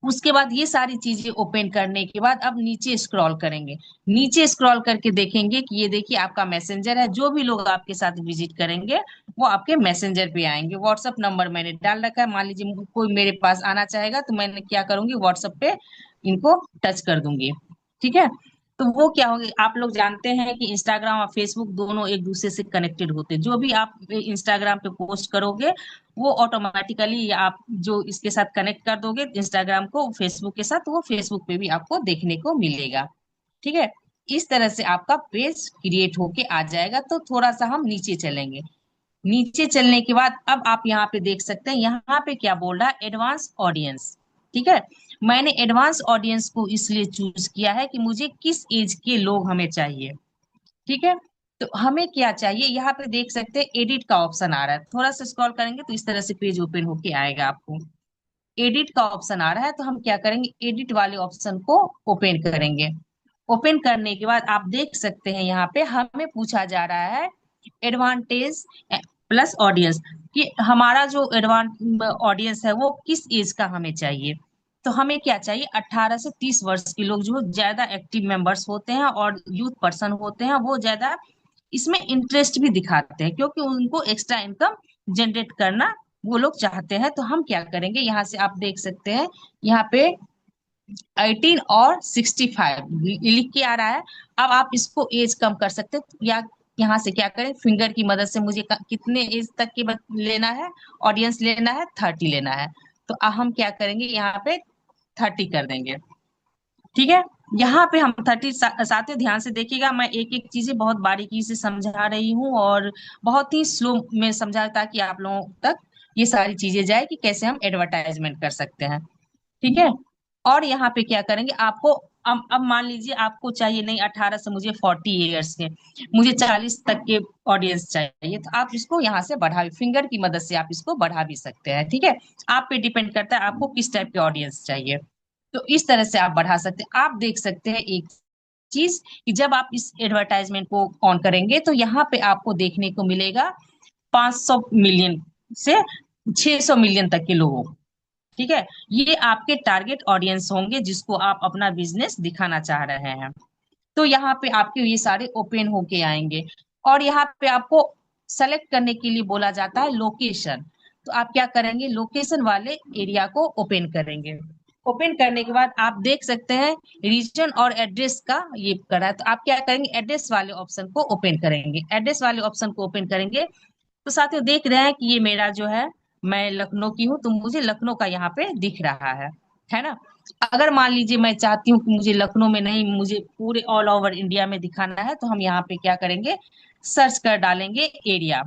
उसके बाद ये सारी चीजें ओपन करने के बाद अब नीचे स्क्रॉल करेंगे। नीचे स्क्रॉल करके देखेंगे कि ये देखिए आपका मैसेंजर है, जो भी लोग आपके साथ विजिट करेंगे वो आपके मैसेंजर पे आएंगे। व्हाट्सअप नंबर मैंने डाल रखा है, मान लीजिए कोई मेरे पास आना चाहेगा तो मैंने क्या करूंगी, व्हाट्सएप पे इनको टच कर दूंगी। ठीक है। तो वो क्या होगी, आप लोग जानते हैं कि इंस्टाग्राम और फेसबुक दोनों एक दूसरे से कनेक्टेड होते हैं। जो भी आप इंस्टाग्राम पे पोस्ट करोगे वो ऑटोमेटिकली आप जो इसके साथ कनेक्ट कर दोगे इंस्टाग्राम को फेसबुक के साथ, वो फेसबुक पे भी आपको देखने को मिलेगा। ठीक है। इस तरह से आपका पेज क्रिएट होके आ जाएगा। तो थोड़ा सा हम नीचे चलेंगे। नीचे चलने के बाद अब आप यहाँ पे देख सकते हैं, यहाँ पे क्या बोल रहा है, एडवांस ऑडियंस। ठीक है। मैंने एडवांस ऑडियंस को इसलिए चूज किया है कि मुझे किस एज के लोग हमें चाहिए। ठीक है। तो हमें क्या चाहिए, यहाँ पे देख सकते हैं एडिट का ऑप्शन आ रहा है। थोड़ा सा स्क्रॉल करेंगे तो इस तरह से पेज ओपन होके आएगा। आपको एडिट का ऑप्शन आ रहा है तो हम क्या करेंगे, एडिट वाले ऑप्शन को ओपन करेंगे। ओपन करने के बाद आप देख सकते हैं यहाँ पे हमें पूछा जा रहा है एडवांटेज प्लस ऑडियंस, कि हमारा जो एडवांस ऑडियंस है वो किस एज का हमें चाहिए। तो हमें क्या चाहिए, 18 से 30 वर्ष के लोग जो ज्यादा एक्टिव मेंबर्स होते हैं और यूथ पर्सन होते हैं, वो ज्यादा इसमें इंटरेस्ट भी दिखाते हैं क्योंकि उनको एक्स्ट्रा इनकम जनरेट करना वो लोग चाहते हैं। तो हम क्या करेंगे, यहाँ से आप देख सकते हैं यहाँ पे 18 और 65 लिख के आ रहा है। अब आप इसको एज कम कर सकते हैं या यहाँ से क्या करें, फिंगर की मदद से मुझे कितने एज तक की लेना है, ऑडियंस लेना है, 30 लेना है। तो हम क्या करेंगे, यहाँ पे 30 कर देंगे। ठीक है। यहाँ पे हम 30 साथ में ध्यान से देखिएगा, मैं एक एक चीजें बहुत बारीकी से समझा रही हूँ और बहुत ही स्लो में समझा ताकि आप लोगों तक ये सारी चीजें जाए कि कैसे हम एडवर्टाइजमेंट कर सकते हैं। ठीक है। और यहाँ पे क्या करेंगे, आपको अब मान लीजिए आपको चाहिए नहीं 18 से, मुझे 40 ईयर्स के, मुझे 40 तक के ऑडियंस चाहिए, तो आप इसको यहाँ से बढ़ा, फिंगर की मदद से आप इसको बढ़ा भी सकते हैं। ठीक है। आप पे डिपेंड करता है आपको किस टाइप के ऑडियंस चाहिए। तो इस तरह से आप बढ़ा सकते हैं। आप देख सकते हैं एक चीज कि जब आप इस एडवर्टाइजमेंट को ऑन करेंगे तो यहाँ पे आपको देखने को मिलेगा 500 मिलियन से 600 मिलियन तक के लोगों। ठीक है। ये आपके टारगेट ऑडियंस होंगे जिसको आप अपना बिजनेस दिखाना चाह रहे हैं। तो यहाँ पे आपके ये सारे ओपन होके आएंगे और यहाँ पे आपको सेलेक्ट करने के लिए बोला जाता है लोकेशन। तो आप क्या करेंगे, लोकेशन वाले एरिया को ओपन करेंगे। ओपन करने के बाद आप देख सकते हैं रीजन और एड्रेस का ये करा, तो आप क्या करेंगे, एड्रेस वाले ऑप्शन को ओपन करेंगे। एड्रेस वाले ऑप्शन को ओपन करेंगे तो साथियों देख रहे हैं कि ये मेरा जो है, मैं लखनऊ की हूँ तो मुझे लखनऊ का यहाँ पे दिख रहा है ना। अगर मान लीजिए मैं चाहती हूँ कि मुझे लखनऊ में नहीं, मुझे पूरे ऑल ओवर इंडिया में दिखाना है, तो हम यहाँ पे क्या करेंगे, सर्च कर डालेंगे area,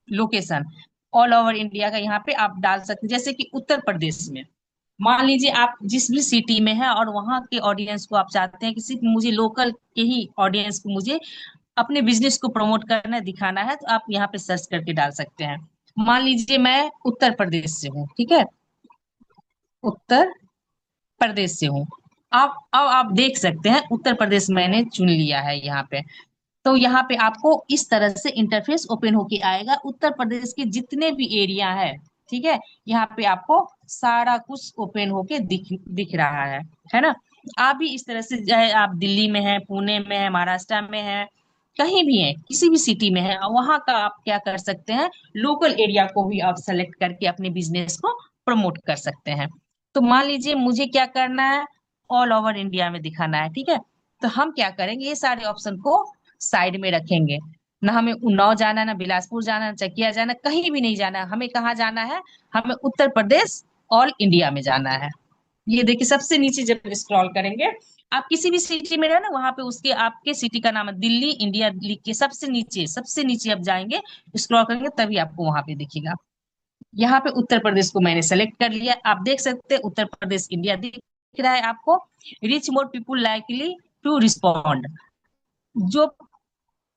location, all over India का यहाँ पे आप डाल सकते हैं। जैसे कि उत्तर प्रदेश में मान लीजिए आप जिस भी सिटी में है और वहां के ऑडियंस को आप चाहते हैं कि सिर्फ मुझे लोकल के ही ऑडियंस को मुझे अपने बिजनेस को प्रमोट करना है, दिखाना है, तो आप यहाँ पे सर्च करके डाल सकते हैं। मान लीजिए मैं उत्तर प्रदेश से हूँ। ठीक है। उत्तर प्रदेश से हूँ। आप अब आप देख सकते हैं उत्तर प्रदेश मैंने चुन लिया है यहाँ पे। तो यहाँ पे आपको इस तरह से इंटरफेस ओपन होके आएगा। उत्तर प्रदेश के जितने भी एरिया है, ठीक है, यहाँ पे आपको सारा कुछ ओपन होके दिख रहा है ना। आप भी इस तरह से, चाहे आप दिल्ली में है, पुणे में है, महाराष्ट्र में है, कहीं भी है, किसी भी सिटी में है, वहां का आप क्या कर सकते हैं, लोकल एरिया को भी आप सेलेक्ट करके अपने बिजनेस को प्रमोट कर सकते हैं। तो मान लीजिए मुझे क्या करना है, ऑल ओवर इंडिया में दिखाना है। ठीक है। तो हम क्या करेंगे, ये सारे ऑप्शन को साइड में रखेंगे। ना हमें उन्नाव जाना है, ना बिलासपुर जाना है, ना चकिया जाना है, कहीं भी नहीं जाना है। हमें कहाँ जाना है? हमें उत्तर प्रदेश ऑल इंडिया में जाना है। ये देखिए सबसे नीचे जब स्क्रॉल करेंगे, आप किसी भी सिटी में रहे ना, वहां पे उसके आपके सिटी का नाम है दिल्ली इंडिया लिख के सबसे नीचे आप जाएंगे, स्क्रॉल करेंगे तभी आपको वहां पे दिखेगा। यहाँ पे उत्तर प्रदेश को मैंने सेलेक्ट कर लिया। आप देख सकते हैं उत्तर प्रदेश इंडिया दिख रहा है आपको। Reach more people likely to respond, जो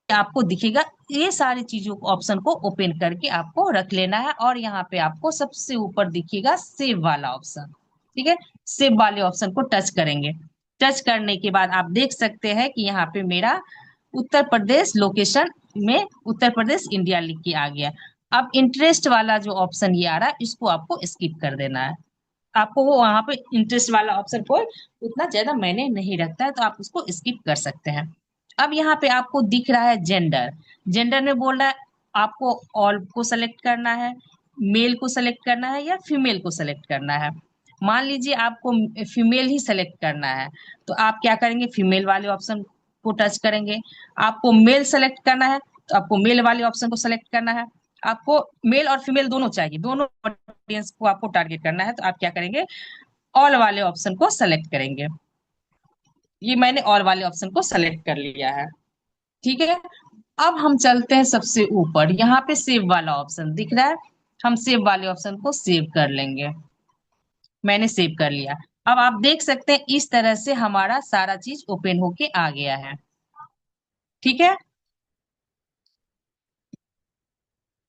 आपको दिखेगा। ये सारी चीजों को ऑप्शन को ओपन करके आपको रख लेना है, और यहाँ पे आपको सबसे ऊपर दिखेगा सेव वाला ऑप्शन। ठीक है, सेव वाले ऑप्शन को टच करेंगे। टच करने के बाद आप देख सकते हैं कि यहाँ पे मेरा उत्तर प्रदेश लोकेशन में उत्तर प्रदेश इंडिया लिख के आ गया। अब इंटरेस्ट वाला जो ऑप्शन ये आ रहा है, इसको आपको स्किप कर देना है। आपको वो वहां पे इंटरेस्ट वाला ऑप्शन कोई उतना ज्यादा मैंने नहीं रखता है, तो आप उसको स्किप कर सकते हैं। अब यहाँ पे आपको दिख रहा है जेंडर। जेंडर में बोल रहा है आपको ऑल को सेलेक्ट करना है, मेल को सेलेक्ट करना है, या फीमेल को सेलेक्ट करना है। मान लीजिए आपको फीमेल ही सेलेक्ट करना है, तो आप क्या करेंगे? फीमेल वाले ऑप्शन को टच करेंगे। आपको मेल सेलेक्ट करना है, तो आपको मेल वाले ऑप्शन को सेलेक्ट करना है। आपको मेल और फीमेल दोनों चाहिए, दोनों ऑडियंस को आपको टारगेट करना है, तो आप क्या करेंगे? ऑल वाले ऑप्शन को सेलेक्ट करेंगे। ये मैंने ऑल वाले ऑप्शन को सेलेक्ट कर लिया है। ठीक है, अब हम चलते हैं सबसे ऊपर, यहाँ पे सेव वाला ऑप्शन दिख रहा है। हम सेव वाले ऑप्शन को सेव कर लेंगे। मैंने सेव कर लिया। अब आप देख सकते हैं इस तरह से हमारा सारा चीज ओपन होके आ गया है। ठीक है,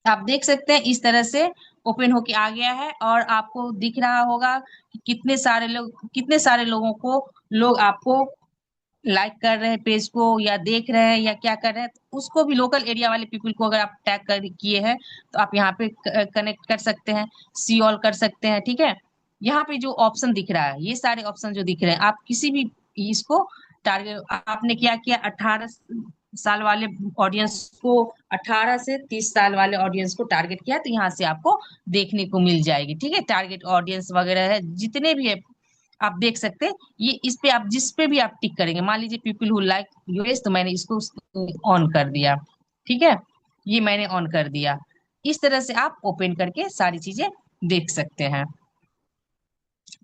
आप देख सकते हैं इस तरह से ओपन होके आ गया है, और आपको दिख रहा होगा कि कितने सारे लोगों को लोग आपको लाइक कर रहे हैं पेज को, या देख रहे हैं, या क्या कर रहे हैं। तो उसको भी लोकल एरिया वाले पीपल को अगर आप टैग कर किए हैं, तो आप यहाँ पे कनेक्ट कर सकते हैं, सी ऑल कर सकते हैं। ठीक है, यहाँ पे जो ऑप्शन दिख रहा है, ये सारे ऑप्शन जो दिख रहे हैं, आप किसी भी इसको टारगेट, आपने क्या किया, 18 साल वाले ऑडियंस को, 18 से 30 साल वाले ऑडियंस को टारगेट किया, तो यहाँ से आपको देखने को मिल जाएगी। ठीक है, टारगेट ऑडियंस वगैरह है जितने भी है, आप देख सकते हैं। ये इस पे आप जिस पे भी आप टिक करेंगे, मान लीजिए पीपल हु लाइक यूएस, तो मैंने इसको ऑन कर दिया। ठीक है, ये मैंने ऑन कर दिया। इस तरह से आप ओपन करके सारी चीजें देख सकते हैं।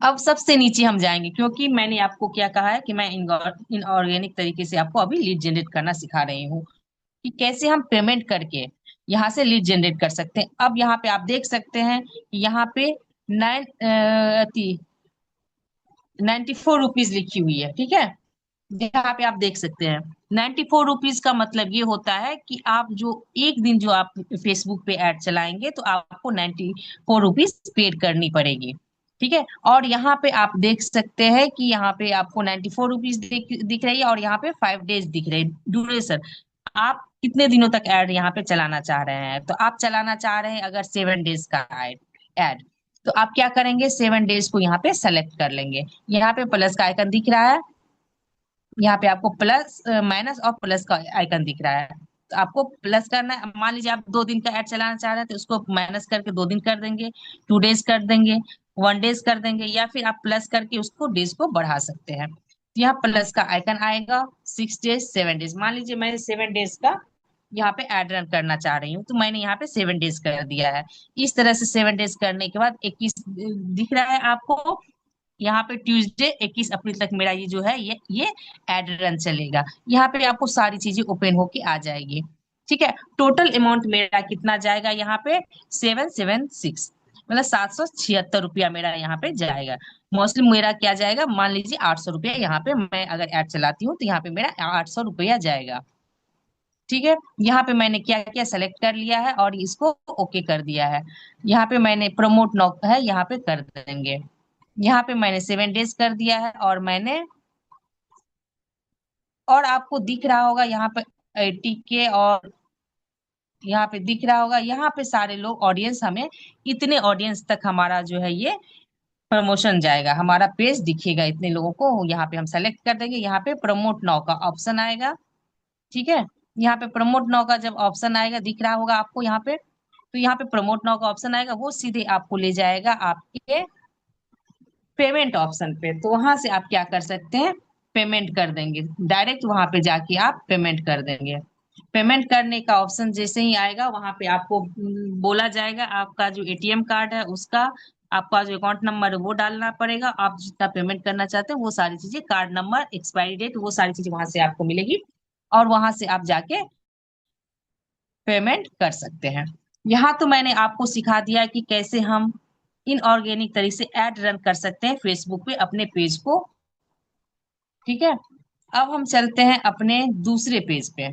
अब सबसे नीचे हम जाएंगे, क्योंकि मैंने आपको क्या कहा है कि मैं इनऑर्गेनिक तरीके से आपको अभी लीड जनरेट करना सिखा रही हूँ, कि कैसे हम पेमेंट करके यहाँ से लीड जनरेट कर सकते हैं। अब यहाँ पे आप देख सकते हैं कि यहाँ पे 94 रुपीज लिखी हुई है। ठीक है, यहाँ पे आप देख सकते हैं 94 रुपीज का मतलब ये होता है कि आप जो एक दिन जो आप फेसबुक पे ऐड चलाएंगे, तो आपको 94 रुपीज पेड करनी पड़ेगी। ठीक है, और यहाँ पे आप देख सकते हैं कि यहाँ पे आपको 94 रुपीज दिख रही है, और यहाँ पे 5 डेज दिख रहे हैं ड्यूरेशन। आप कितने दिनों तक ऐड यहाँ पे चलाना चाह रहे हैं? तो आप चलाना चाह रहे हैं अगर 7 डेज का ऐड, तो आप क्या करेंगे? 7 डेज को यहाँ पे सेलेक्ट कर लेंगे। यहाँ पे प्लस का आइकन दिख रहा है, यहाँ पे आपको प्लस माइनस और प्लस का आइकन दिख रहा है, तो आपको प्लस करना है। मान लीजिए आप 2 दिन का ऐड चलाना चाह रहे हैं, तो उसको माइनस करके 2 दिन कर देंगे, 2 डेज कर देंगे, 1 डेज कर देंगे, या फिर आप प्लस करके उसको डेज को बढ़ा सकते हैं। तो यहाँ प्लस का आइकन आएगा। 6 डेज, 7 डेज, मान लीजिए मैं 7 डेज का यहाँ पे ऐड रन करना चाह रही हूँ, तो मैंने यहाँ पे 7 डेज कर दिया है। इस तरह से 7 डेज करने के बाद 21 दिख रहा है आपको। यहाँ पे ट्यूसडे 21 अप्रैल तक मेरा ये जो है ये एड रन चलेगा। यहाँ पे आपको सारी चीजें ओपन होके आ जाएगी। ठीक है, टोटल अमाउंट मेरा कितना जाएगा यहाँ पे? 776, मतलब 776 रुपया मेरा यहाँ पे जाएगा। मोस्टली मेरा क्या जाएगा, मान लीजिए 800 रुपया यहाँ पे मैं अगर ऐड चलाती हूँ, तो यहाँ पे मेरा 800 रुपया जाएगा। ठीक है, यहाँ पे मैंने क्या किया, सेलेक्ट कर लिया है और इसको ओके कर दिया है। यहाँ पे मैंने प्रमोट नाउ है, यहाँ पे कर देंगे। यहाँ पे मैंने 7 डेज कर दिया है, और आपको दिख रहा होगा यहाँ पे 80 के, और यहाँ पे दिख रहा होगा, यहाँ पे सारे लोग ऑडियंस, हमें इतने ऑडियंस तक हमारा जो है ये प्रमोशन जाएगा, हमारा पेज दिखेगा इतने लोगों को। यहाँ पे हम सेलेक्ट कर देंगे, यहाँ पे प्रमोट नाउ का ऑप्शन आएगा। ठीक है, यहाँ पे प्रमोट नाउ का जब ऑप्शन आएगा, दिख रहा होगा आपको यहाँ पे, तो यहाँ पे प्रमोट नाउ का ऑप्शन आएगा, वो सीधे आपको ले जाएगा आपके पेमेंट ऑप्शन पे। तो वहां से आप क्या कर सकते हैं, पेमेंट कर देंगे, डायरेक्ट वहां पे जाके आप पेमेंट कर देंगे। पेमेंट करने का ऑप्शन जैसे ही आएगा वहां पे आपको बोला जाएगा आपका जो एटीएम कार्ड है उसका, आपका जो अकाउंट नंबर है वो डालना पड़ेगा। आप जितना पेमेंट करना चाहते हैं वो सारी चीजें, कार्ड नंबर, एक्सपायरी डेट, वो सारी चीजें वहां से आपको मिलेगी और वहां से आप जाके पेमेंट कर सकते हैं। यहाँ तो मैंने आपको सिखा दिया कि कैसे हम इनऑर्गेनिक तरीके से ऐड रन कर सकते हैं फेसबुक पे अपने पेज को। ठीक है, अब हम चलते हैं अपने दूसरे पेज पे।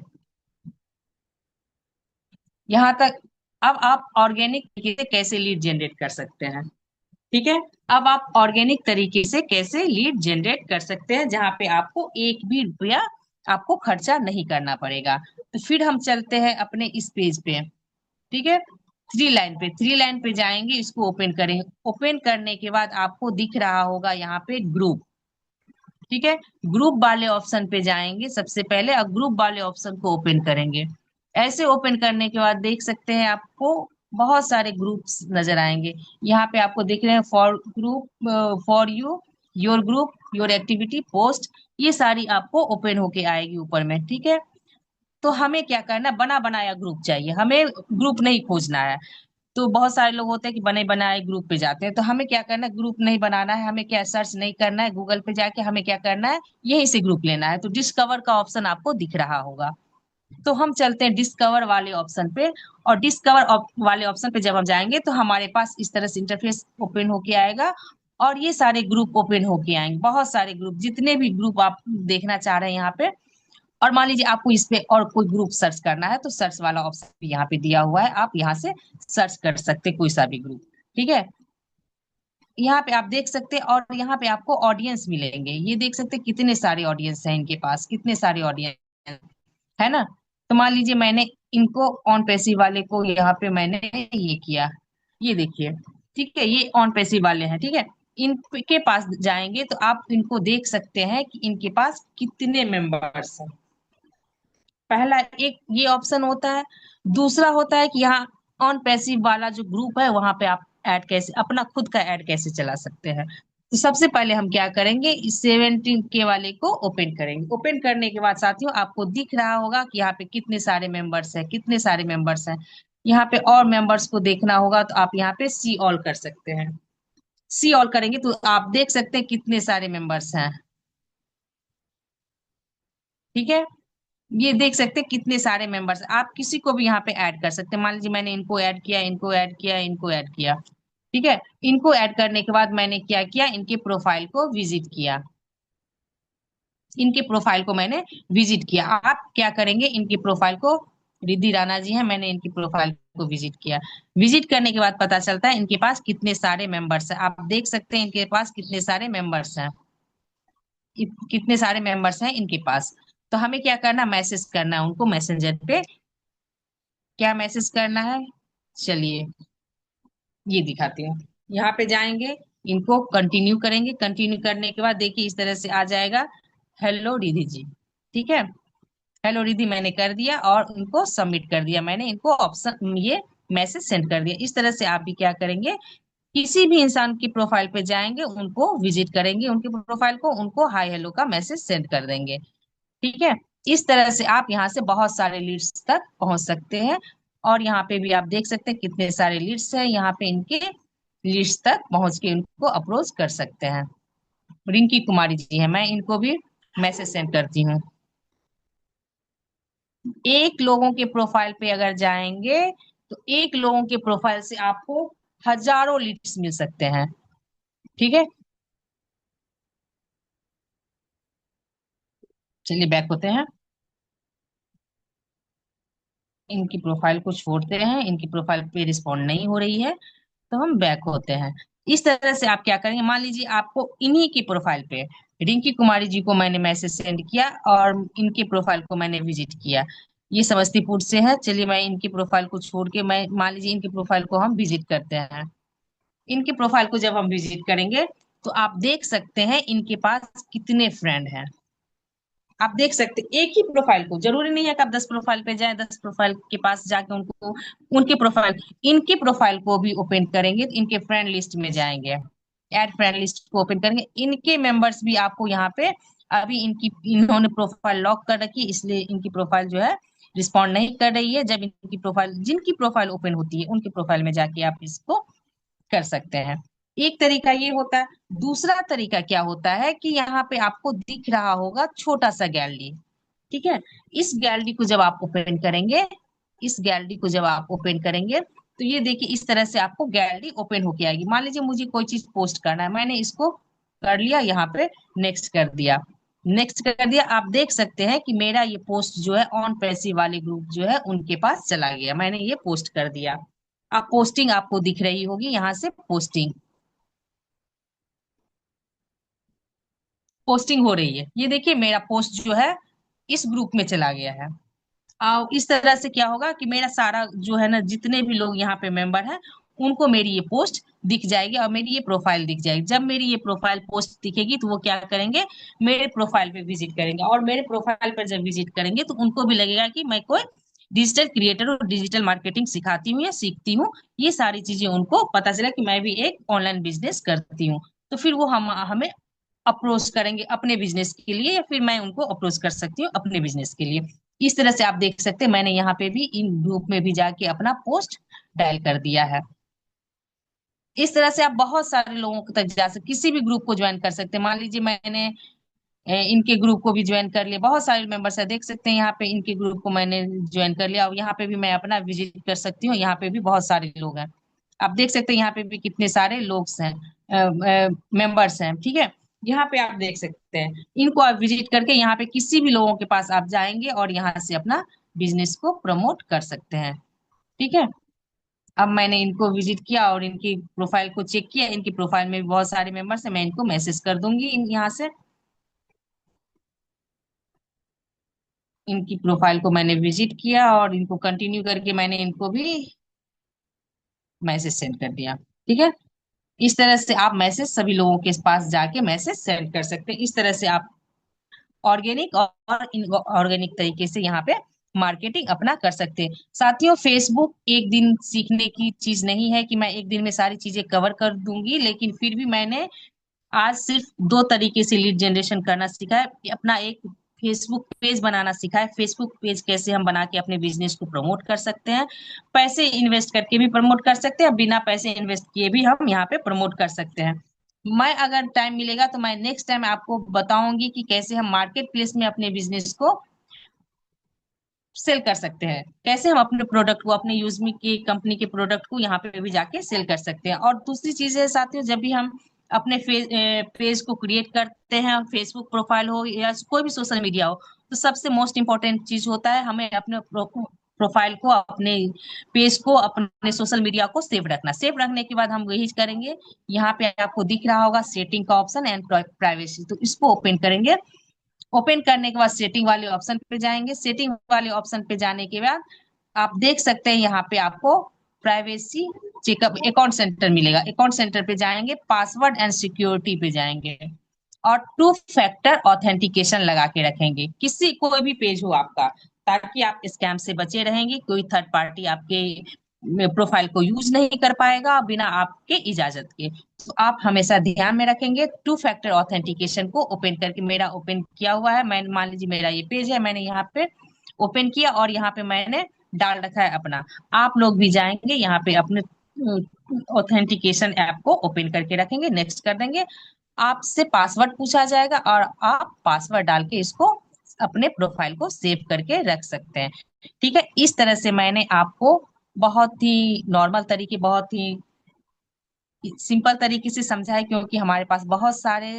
यहाँ तक, अब आप ऑर्गेनिक तरीके से कैसे लीड जनरेट कर सकते हैं। ठीक है, अब आप ऑर्गेनिक तरीके से कैसे लीड जनरेट कर सकते हैं जहां पे आपको एक भी रुपया आपको खर्चा नहीं करना पड़ेगा। तो फिर हम चलते हैं अपने इस पेज पे। ठीक है, थ्री लाइन पे जाएंगे, इसको ओपन करें। ओपन करने के बाद आपको दिख रहा होगा यहाँ पे ग्रुप। ठीक है, ग्रुप वाले ऑप्शन पे जाएंगे सबसे पहले और ग्रुप वाले ऑप्शन को ओपन करेंगे। ऐसे ओपन करने के बाद देख सकते हैं आपको बहुत सारे ग्रुप्स नजर आएंगे। यहाँ पे आपको दिख रहे हैं for group, for you, your group, your activity, post, ये सारी आपको ओपन होके आएगी ऊपर में। ठीक है, तो हमें क्या करना, बना बनाया ग्रुप चाहिए, हमें ग्रुप नहीं खोजना है। तो बहुत सारे लोग होते हैं कि बने बनाए ग्रुप पे जाते हैं, तो हमें क्या करना है, ग्रुप नहीं बनाना है, हमें क्या सर्च नहीं करना है गूगल पे जाके, हमें क्या करना है, यहीं से ग्रुप लेना है। तो डिस्कवर का ऑप्शन आपको दिख रहा होगा, तो हम चलते हैं डिस्कवर वाले ऑप्शन पे। और डिस्कवर वाले ऑप्शन पे जब हम जाएंगे तो हमारे पास इस तरह से इंटरफेस ओपन होके आएगा और ये सारे ग्रुप ओपन होके आएंगे, बहुत सारे ग्रुप, जितने भी ग्रुप आप देखना चाह रहे हैं यहाँ पे। और मान लीजिए आपको इस पे और कोई ग्रुप सर्च करना है तो सर्च वाला ऑप्शन भी यहाँ पे दिया हुआ है, आप यहाँ से सर्च कर सकते हैं कोई सा भी ग्रुप। ठीक है, यहाँ पे आप देख सकते हैं और यहाँ पे आपको ऑडियंस मिलेंगे, ये देख सकते हैं कितने सारे ऑडियंस हैं इनके पास, कितने सारे ऑडियंस है ना। तो मान लीजिए मैंने इनको ऑन पैसिव वाले को यहाँ पे मैंने ये किया, ये देखिए। ठीक है, ये ऑन पैसिव वाले हैं। ठीक है, इनके पास जाएंगे तो आप इनको देख सकते हैं कि इनके पास कितने मेंबर्स हैं। पहला एक ये ऑप्शन होता है। दूसरा होता है कि यहाँ ऑन पैसिव वाला जो ग्रुप है वहां पे आप ऐड कैसे, अपना खुद का ऐड कैसे चला सकते हैं। तो सबसे पहले हम क्या करेंगे, इस 17 के वाले को ओपन करेंगे। ओपन करने के बाद साथियों आपको दिख रहा होगा कि यहाँ पे कितने सारे मेंबर्स हैं, कितने सारे मेंबर्स हैं। यहाँ पे और मेंबर्स को देखना होगा तो आप यहाँ पे सी ऑल कर सकते हैं। सी ऑल करेंगे तो आप देख सकते हैं कितने सारे मेंबर्स हैं। ठीक है, ये देख सकते हैं कितने सारे मेंबर्स, आप किसी को भी यहाँ पे ऐड कर सकते हैं। मान लीजिए मैंने इनको ऐड किया, इनको ऐड किया, इनको ऐड किया। ठीक है, इनको ऐड करने के बाद मैंने क्या किया, इनके प्रोफाइल को विजिट किया, इनके प्रोफाइल को मैंने विजिट किया। आप क्या करेंगे, इनके प्रोफाइल को, रिद्धि राणा जी हैं, मैंने इनकी प्रोफाइल को विजिट किया। विजिट करने के बाद पता चलता है इनके पास कितने सारे मेंबर्स हैं। आप देख सकते हैं इनके पास कितने सारे मेंबर्स हैं, कितने सारे मेंबर्स हैं इनके पास। तो हमें क्या करना, मैसेज करना है उनको मैसेंजर पे। क्या मैसेज करना है, चलिए ये दिखाती हूँ। यहाँ पे जाएंगे, इनको कंटिन्यू करेंगे। कंटिन्यू करने के बाद देखिए इस तरह से आ जाएगा, हेलो रिधि जी। ठीक है, हेलो रिधि मैंने कर दिया और उनको सबमिट कर दिया, मैंने इनको ऑप्शन ये मैसेज सेंड कर दिया। इस तरह से आप भी क्या करेंगे, किसी भी इंसान की प्रोफाइल पे जाएंगे, उनको विजिट करेंगे, उनकी प्रोफाइल को, उनको हाय हेलो का मैसेज सेंड कर देंगे। ठीक है, इस तरह से आप यहाँ से बहुत सारे लीड्स तक पहुंच सकते हैं। और यहाँ पे भी आप देख सकते हैं कितने सारे लीड्स हैं, यहाँ पे इनके लीड्स तक पहुंच के इनको अप्रोच कर सकते हैं। रिंकी कुमारी जी है, मैं इनको भी मैसेज सेंड करती हूँ। एक लोगों के प्रोफाइल पे अगर जाएंगे तो एक लोगों के प्रोफाइल से आपको हजारों लीड्स मिल सकते हैं। ठीक है, चलिए बैक होते हैं, इनकी प्रोफाइल को छोड़ते हैं, इनकी प्रोफाइल पे रिस्पॉन्ड नहीं हो रही है तो हम बैक होते हैं। इस तरह से आप क्या करेंगे, मान लीजिए आपको इन्हीं की प्रोफाइल पे रिंकी कुमारी जी को मैंने मैसेज सेंड किया और इनके प्रोफाइल को मैंने विजिट किया। ये समस्तीपुर से है, चलिए मैं इनकी प्रोफाइल को छोड़ के, मैं मान लीजिए इनकी प्रोफाइल को हम विजिट करते हैं। इनकी प्रोफाइल को जब हम विजिट करेंगे तो आप देख सकते हैं इनके पास कितने फ्रेंड हैं। आप देख सकते हैं एक ही प्रोफाइल को, जरूरी नहीं है कि आप 10 प्रोफाइल पे जाएं, 10 प्रोफाइल के पास जाके उनको, उनके प्रोफाइल, इनके प्रोफाइल को भी ओपन करेंगे तो इनके फ्रेंड लिस्ट में जाएंगे, ऐड फ्रेंड लिस्ट को ओपन करेंगे, इनके मेंबर्स भी आपको यहाँ पे अभी इन्होंने प्रोफाइल लॉक कर रखी है, इसलिए इनकी प्रोफाइल जो है रिस्पॉन्ड नहीं कर रही है। जब इनकी प्रोफाइल, जिनकी प्रोफाइल ओपन होती है उनकी प्रोफाइल में जाके आप इसको कर सकते हैं। एक तरीका ये होता है। दूसरा तरीका क्या होता है कि यहाँ पे आपको दिख रहा होगा छोटा सा गैलरी, ठीक है। इस गैलरी को जब आप ओपन करेंगे, इस गैलरी को जब आप ओपन करेंगे तो ये देखिए इस तरह से आपको गैलरी ओपन होके आएगी। मान लीजिए मुझे कोई चीज पोस्ट करना है, मैंने इसको कर लिया, यहाँ पे नेक्स्ट कर दिया। नेक्स्ट कर दिया, आप देख सकते हैं कि मेरा ये पोस्ट जो है ऑन पैसिव वाले ग्रुप जो है उनके पास चला गया। मैंने ये पोस्ट कर दिया। आप पोस्टिंग आपको दिख रही होगी, यहाँ से पोस्टिंग पोस्टिंग हो रही है। ये देखिए मेरा पोस्ट जो है इस ग्रुप में चला गया है। और इस तरह से क्या होगा कि मेरा सारा जो है ना, जितने भी लोग यहाँ पे मेंबर हैं उनको मेरी ये पोस्ट दिख जाएगी और मेरी ये प्रोफाइल दिख जाएगी। जब मेरी ये प्रोफाइल पोस्ट दिखेगी तो वो क्या करेंगे, मेरे प्रोफाइल पे विजिट करेंगे, और मेरे प्रोफाइल पर जब विजिट करेंगे तो उनको भी लगेगा कि मैं कोई डिजिटल क्रिएटर और डिजिटल मार्केटिंग सिखाती हूँ या सीखती हूँ। ये सारी चीजें उनको पता चला कि मैं भी एक ऑनलाइन बिजनेस करती हूँ। तो फिर वो हमें अप्रोच करेंगे अपने बिजनेस के लिए, या फिर मैं उनको अप्रोच कर सकती हूँ अपने बिजनेस के लिए। इस तरह से आप देख सकते हैं मैंने यहाँ पे भी इन ग्रुप में भी जाके अपना पोस्ट डायल कर दिया है। इस तरह से आप बहुत सारे लोगों तक जा सकते, किसी भी ग्रुप को ज्वाइन कर सकते हैं। मान लीजिए मैंने इनके ग्रुप को भी ज्वाइन कर लिया। बहुत सारे मेंबर्स है, देख सकते हैं यहाँ पे इनके ग्रुप को मैंने ज्वाइन कर लिया, और यहाँ पे भी मैं अपना विजिट कर सकती हूँ। यहाँ पे भी बहुत सारे लोग हैं, आप देख सकते हैं यहाँ पे भी कितने सारे लोग हैं, मेंबर्स हैं, ठीक है। यहाँ पे आप देख सकते हैं, इनको आप विजिट करके यहाँ पे किसी भी लोगों के पास आप जाएंगे और यहाँ से अपना बिजनेस को प्रमोट कर सकते हैं, ठीक है। अब मैंने इनको विजिट किया और इनकी प्रोफाइल को चेक किया। इनकी प्रोफाइल में भी बहुत सारे मेंबर्स हैं, मैं इनको मैसेज कर दूंगी यहाँ से। इनकी प्रोफाइल को मैंने विजिट किया और इनको कंटिन्यू करके मैंने इनको भी मैसेज सेंड कर दिया, ठीक है। इस तरह से आप मैसेज सभी लोगों के पास जाके मैसेज सेंड कर सकते हैं। इस तरह से आप ऑर्गेनिक और इनऑर्गेनिक तरीके से यहाँ पे मार्केटिंग अपना कर सकते हैं। साथियों, फेसबुक एक दिन सीखने की चीज नहीं है कि मैं एक दिन में सारी चीजें कवर कर दूंगी, लेकिन फिर भी मैंने आज सिर्फ दो तरीके से लीड जनरेशन करना सीखा है। अपना एक फेसबुक पेज बनाना सीखा है। फेसबुक पेज कैसे हम बना के अपने बिजनेस को प्रमोट कर सकते हैं, पैसे इन्वेस्ट करके भी प्रमोट कर सकते हैं, बिना पैसे इन्वेस्ट किए भी हम यहाँ पे प्रमोट कर सकते हैं। मैं अगर टाइम मिलेगा तो मैं नेक्स्ट टाइम आपको बताऊंगी कि कैसे हम मार्केट प्लेस में अपने बिजनेस को सेल कर सकते हैं, कैसे हम अपने प्रोडक्ट को, अपने यूजमी की कंपनी के प्रोडक्ट को यहाँ पे भी जाके सेल कर सकते हैं। और दूसरी चीज है साथियों, जब भी हम अपने पेज को क्रिएट करते हैं, फेसबुक प्रोफाइल हो या कोई भी सोशल मीडिया हो, तो सबसे मोस्ट इम्पोर्टेंट चीज होता है हमें अपने प्रोफाइल को, अपने पेज को, अपने सोशल मीडिया को सेव रखना। सेव रखने के बाद हम यही करेंगे, यहाँ पे आपको दिख रहा होगा सेटिंग का ऑप्शन एंड प्राइवेसी, तो इसको ओपन करेंगे। ओपन करने के बाद सेटिंग वाले ऑप्शन पे जाएंगे। सेटिंग वाले ऑप्शन पे जाने के बाद आप देख सकते हैं यहाँ पे आपको प्राइवेसी चेकअप अकाउंट सेंटर मिलेगा। अकाउंट सेंटर पे जाएंगे, पासवर्ड एंड सिक्योरिटी पे जाएंगे और टू फैक्टर ऑथेंटिकेशन लगा के रखेंगे, किसी कोई भी पेज हो आपका, ताकि आप स्कैम से बचे रहेंगे। कोई थर्ड पार्टी आपके प्रोफाइल को यूज नहीं कर पाएगा बिना आपके इजाजत के। तो आप हमेशा ध्यान में रखेंगे टू फैक्टर ऑथेंटिकेशन को ओपन करके। मेरा ओपन किया हुआ है, मैं मान लीजिए मेरा ये पेज है, मैंने यहाँ पे ओपन किया और यहाँ पे मैंने डाल रखा है अपना। आप लोग भी जाएंगे यहाँ पे अपने ऑथेंटिकेशन ऐप को ओपन करके रखेंगे, नेक्स्ट कर देंगे। आपसे पासवर्ड पूछा जाएगा और आप पासवर्ड डाल के इसको अपने प्रोफाइल को सेव करके रख सकते हैं, ठीक है। इस तरह से मैंने आपको बहुत ही नॉर्मल तरीके, बहुत ही सिंपल तरीके से समझा है, क्योंकि हमारे पास बहुत सारे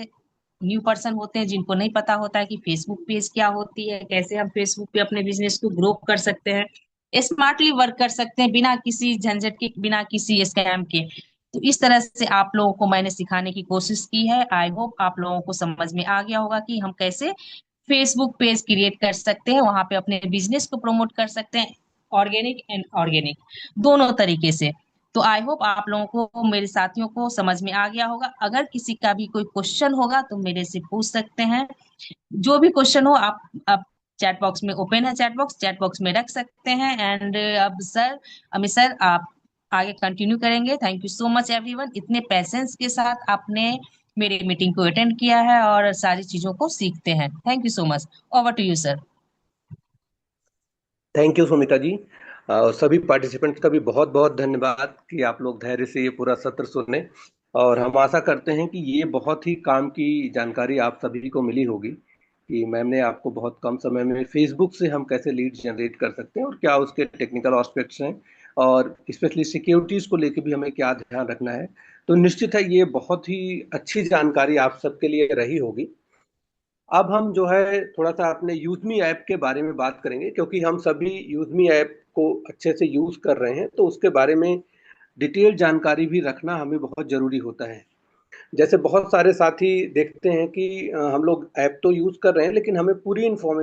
न्यू पर्सन होते हैं जिनको नहीं पता होता है कि फेसबुक पेज क्या होती है, कैसे हम फेसबुक पे अपने बिजनेस को ग्रो कर सकते हैं, स्मार्टली वर्क कर सकते हैं बिना किसी झंझट के, बिना किसी स्कैम के। तो इस तरह से आप लोगों को मैंने सिखाने की कोशिश की है। आई होप आप लोगों को समझ में आ गया होगा कि हम कैसे फेसबुक पेज क्रिएट कर सकते हैं, वहां पे अपने बिजनेस को प्रमोट कर सकते हैं, ऑर्गेनिक एंड ऑर्गेनिक दोनों तरीके से। तो आई होप आप लोगों को, मेरे साथियों को समझ में आ गया होगा। अगर किसी का भी कोई क्वेश्चन होगा तो मेरे से पूछ सकते हैं। जो भी क्वेश्चन हो आप चैट बॉक्स में ओपन है, चैट बॉक्स में रख सकते हैं। एंड अब सर, अमित सर, आप आगे कंटिन्यू करेंगे। Thank you so much everyone, इतने पेशेंस के साथ आपने मेरी मीटिंग को अटेंड किया है और सारी चीजों को सीखते हैं। Thank you so much. Over to you sir. Thank you Sumita ji. और सभी पार्टिसिपेंट्स का भी बहुत बहुत धन्यवाद कि आप लोग धैर्य से ये पूरा सत्र सुने। और हम आशा करते हैं कि ये बहुत ही काम की जानकारी आप सभी को मिली होगी कि मैम ने आपको बहुत कम समय में फेसबुक से हम कैसे लीड जनरेट कर सकते हैं और क्या उसके टेक्निकल एस्पेक्ट्स हैं, और स्पेशली सिक्योरिटीज को लेके भी हमें क्या ध्यान रखना है। तो निश्चित है ये बहुत ही अच्छी जानकारी आप सबके लिए रही होगी। अब हम जो है थोड़ा सा अपने यूजमी ऐप के बारे में बात करेंगे, क्योंकि हम सभी यूजमी ऐप को अच्छे से यूज कर रहे हैं, तो उसके बारे में डिटेल जानकारी भी रखना हमें बहुत जरूरी होता है। जैसे बहुत सारे साथी देखते हैं कि हम लोग ऐप तो यूज कर रहे हैं लेकिन हमें पूरी इन्फॉर्मेशन